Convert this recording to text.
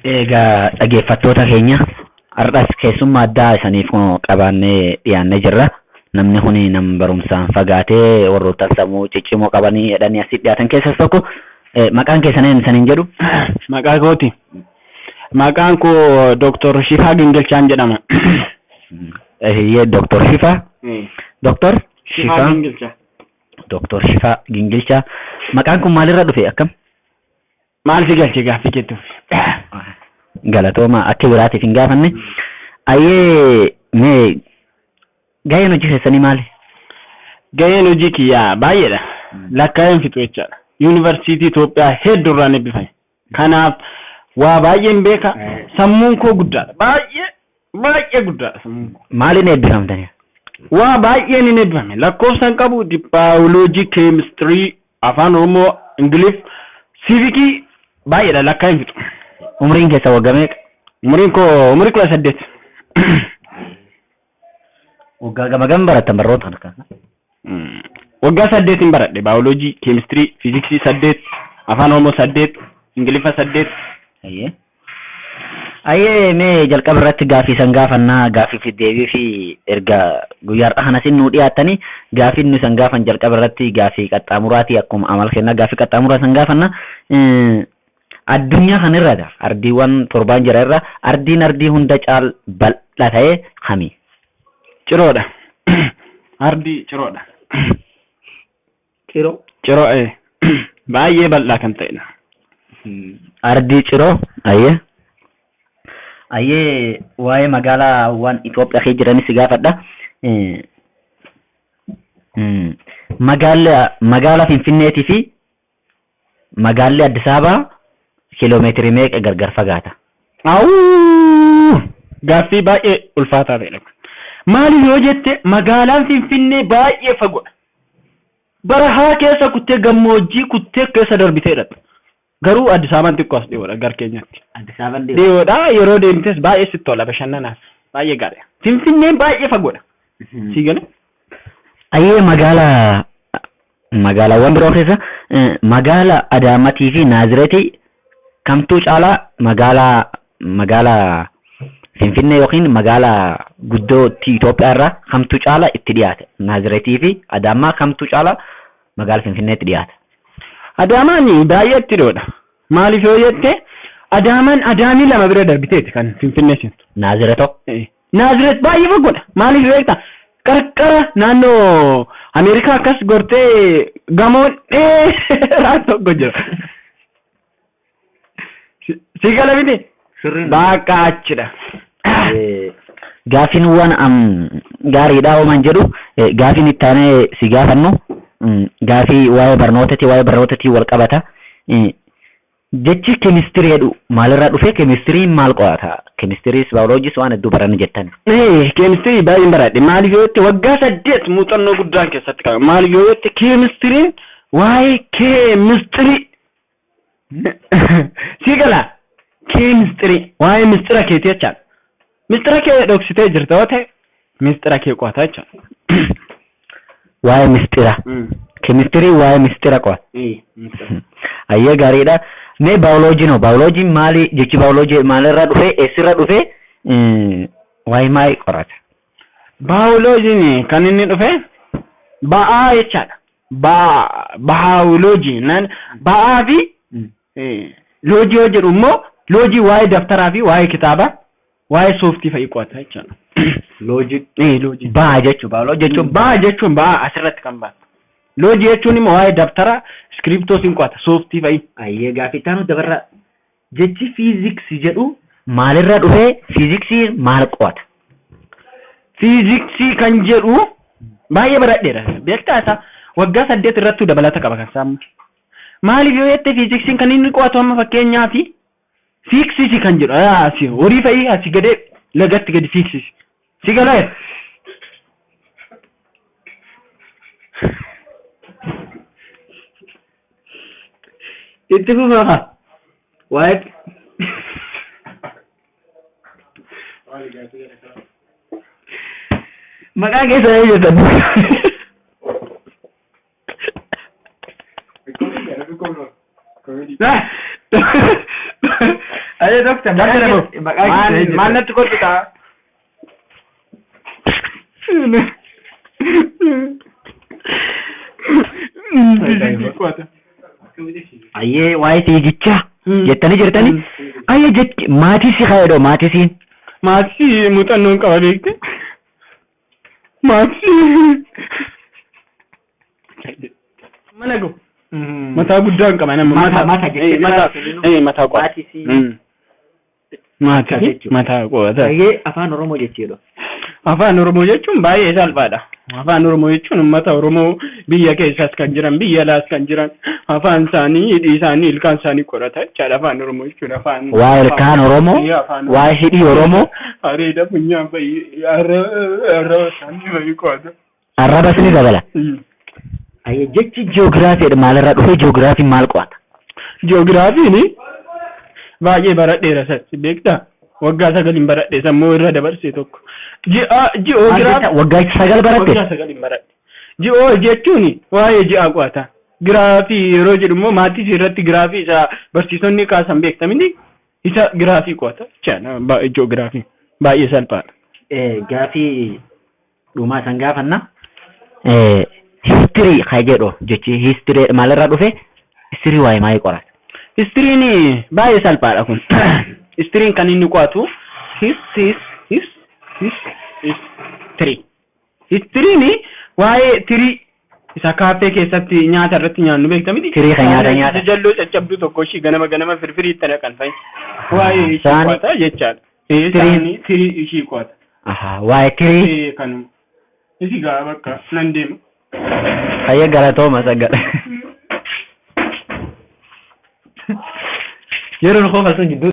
Egaa dhaggeeffattoota keenya har'as keessummaa addaa isaniif qabaannee dhiyaannee jirra. Namni kun nama barumsaan fagaatee warroota sammuu ciccimoo qabanii jedhanii asii dhiyaatan keessas tokko. Maqaan keessaniin isaniin jedhu? Maqaa kooti. Maqaan koo Dr. Shifaa Gingilchaan jedhama. Dr. Shifaa? Dr. Shifaa Gingilchaa. Dr. Shifaa Gingilchaa. Maqaan kun maalirraa dhufe akkam? Maal si galche gaaffii jettuuf? Galatooma akka biraatiif hin gaafanne. Ayyee mee gaheen hojii keessanii maali? Gaheen hojii kiyyaa baay'eedha. Lakkaa'een fixu jechaadha. Yuunivarsiitii Itoophiyaa hedduurraan eebbifame. Kanaaf waa baay'een beeka. Sammuun koo guddaadha. Baay'ee guddaadha sammuun koo. Maaliin eebbifamtani? Waa baay'een hin eebbifame. Lakkoofsan qabu baayoloojii, keemistirii, afaan Oromoo, Ingiliff, siivikii baay'eedha lakkaa'een fixu. Umriin keessa waggaa meeqa? Umriin koo umrii 18. Waggaa gama barattan barnoota kana? Waggaa 8 baradhe baayoloojii, keemistirii, fiiziksii 8, afaan Oromoo 8, Ingiliffa 8. Ayyee mee jalqaba irratti gaaffii san gaafannaa gaaffii fi deebii fi erga guyyaadhaa kanasin nuu dhiyaattanii gaaffii nu san gaafan jalqaba irratti gaaffii qaxxaamuraatii akkuma amal kennaa gaaffii qaxxaamuraa san gaafanna. Addunyaa kanarra ardiiwwan torbaan jira irra ardii hunda caal bal'aa ta'e kami? Ciroodha. Ardii ciroodha. Ciroo baay'ee bal'aa kan ta'edha. Ardii ciroo ayyee waa'ee magaalaawwan Itoophiyaa keessa jiranis si gaafadha. Magaala Finfinneetii fi magaalli Addis Ababaa kiiloomeetirii meeqa gargar fagaata? Gaaffii baay'ee ulfaataa ta'edha. Maaliif yoo jette magaalaan Finfinnee baay'ee fagoodha. Barahaa keessa kuttee gammoojjii kuttee keessa darbiteedha. Garuu Addis Ababaan xiqqoo as dhiyoodha gara keenyatti. Addis Ababaan dhiyoodha yeroo deemtes baay'ee sitti tola bashannanaaf baay'ee gaariidha. Finfinneen baay'ee fagoodha. Si gala? Ayyee magaalaawwan biroo keessa magaala Adaamaatii fi Naazireetii kamtuu caalaa magaalaa Finfinnee yookiin magaalaa guddootti Itoophiyaa irraa kamtuu caalaa itti dhiyaata? Naazireetii fi Adaamaa kamtuu caalaa magaalaa Finfinneetti dhiyaata? Adaamaan baay'ee itti dhiyoodha. Maaliif yoo jette Adaamii lama bira darbiteeti kan Finfinnee seentu. Naazireetoo? Naazireet baay'ee fagoodha. Maaliif yoo jetta qarqara naannoo Ameerikaa akkas gortee gamoon dheeraan tokko jira. Si gala miti? Bakka achidha. Gaaffiin waan gaariidha ooman jedhu gaaffiin itti aanee si gaafannu gaaffii waa'ee barnootatii wal qabata. Jechi keemistirii jedhu maalirraa dhufe? Keemistiriin maal qo'ata? Keemistiriis baayoloojis waan hedduu baranna jettan. Keemistirii baay'een baradhe. Maaliif yoo jette waggaa 8 muuxannoo guddaan keessatti qaba. Maaliif yoo jette keemistiriin waa'ee keemistirii. Si gala? Keemistirii waa'ee mistira keetii jechaadha. Mistira kee dhoksitee jirta yoo ta'e mistira kee qo'ata jechaadha. Waa'ee mistira. Keemistirii waa'ee mistira qo'ata. Ayyee gaariidha. Mee baayoloojiin hoo? Baayoloojiin maali? Jechi baayoloojii maalirraa dhufe? Eessirraa dhufe? Waa'ee maal qorata? Baayoloojiin kan inni dhufe ba'aa jechaadha. Baayoloojiin ba'aa fi loojii yoo jedhu immoo loojii waa'ee daftaraa fi waa'ee kitaabaa waa'ee sooftii fa'i qo'ata jechaadha. Loojii. Ba'aa jechuun baayoloojii jechuun ba'aa jechuun ba'aa asirratti kan baatu. Loojii jechuun immoo waa'ee daftaraa iskiriptootiin qo'ata sooftii fa'i. Ayyee gaaffii taanu dabarra. Jechi fiiziksii jedhu maalirraa dhufee? Fiiziksii maal qo'ata? Fiiziksii kan jedhu baay'ee baradheera. Beektaa isaa waggaa 8 irrattuu dabalata qaba kan saammu. Maaliif yoo jette fiiziksiin kan inni qo'atu amma fakkeenyaaf fiiksisi kan jedhu horii fa'i asii gadee lagatti gadi fiiksisi. Si galaa? Itti fufa waa'ee maqaa keessa eeyyatan. Ayo dokter, bakka dabo. Maal natti kolfita? Ayyee waa'ee fiigichaa jettanii jirtanii ayyee jechi maatii si kaayedho maatii siin. Maatii muuxannoon qaba beekte. Maatii. Mana go. Mataa guddaan qaba nama mataa qofa. Mataa qofa. Ayyee afaan Oromoo jechuudha. Afaan Oromoo jechuun baay'ee salphaadha. Afaan Oromoo jechuun uummata Oromoo biyya keessaas kan jiran biyya alaas kan jiran afaan isaanii hidhii isaanii ilkaan isaanii qorata jechaadha afaan Oromoo jechuun afaan. Waa ilkaan Oromoo waa hidhii Oromoo. Areeda funyaan baay'ee arraba isaanii baay'ee qo'ata. Arraba sini dabala. Ayyee jechi ji'oogiraafiidha maalirraa dhufe ji'oogiraafiin maal qo'ata? Ji'oogiraafiin baay'ee baradheera sassi beektaa? Waggaa 9 baradhe sammuu irra dabarse tokko. Ji'oogiraafi waggaa 9 baradhe? Waggaa 9 baradhe. Ji'oo jechuun waa'ee ji'a qo'ata. Giraafii yeroo jedhu immoo maatii irratti giraafii isa barsiisonni kaasan beektamini isa giraafii qo'ata. Ji'oogiraafiin baay'ee salphaadha. Gaafii dhumaa san gaafanna. Histirii haa jedhu jechi histirii maalirraa dhufe? Histirii waa'ee maalii qorata? Histiriin baay'ee salphaadha kun. Histiriin kan inni qo'atu history. Histiriin waa'ee tirii isa kaaffee keessatti nyaata irratti nyaannu beektamiti. Tirii kan nyaata. Jalloo caccabduu tokko ishii ganama firfirii itti naqan fa'i. Waa'ee ishii qo'ata jechaadha. Tirii ishii qo'ata. Waa'ee tirii. Kanuma. Isi gaa bakka nan deema. Hayya galatooma sagala. Yeroo qofa sun jidduu